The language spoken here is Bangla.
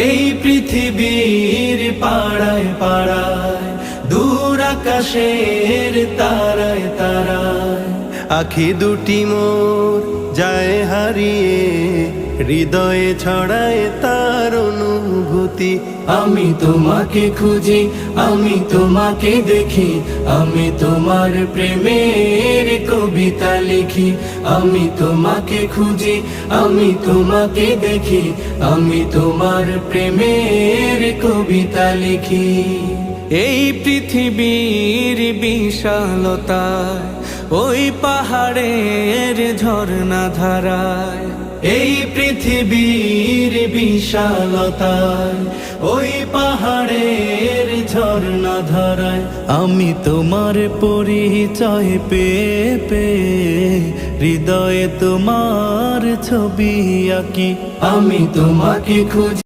এই পৃথিবীর পাড়ায় পাড়ায়, দূর আকাশের তারায় তারায়, আখি দুটি মোর যায় হারিয়ে, হৃদয়ে ছড়ায় তার অনুভূতি। আমি তোমাকে খুঁজি, আমি তোমাকে দেখি, আমি তোমার প্রেমের কবিতা লিখি। আমি তোমাকে খুঁজি, আমি তোমাকে দেখি, আমি তোমার প্রেমের কবিতা লিখি। এই পৃথিবীর বিশালতায়, ওই পাহাড়ের ঝর্ণা ধারায়, এই পৃথিবীর বিশালতায়, ওই পাহাড়ের ঝর্ণা ধারায়, আমি তোমার পরিচয় পেয়ে পেয়ে, হৃদয়ে তোমার ছবি আঁকি। আমি তোমাকে খুঁজি।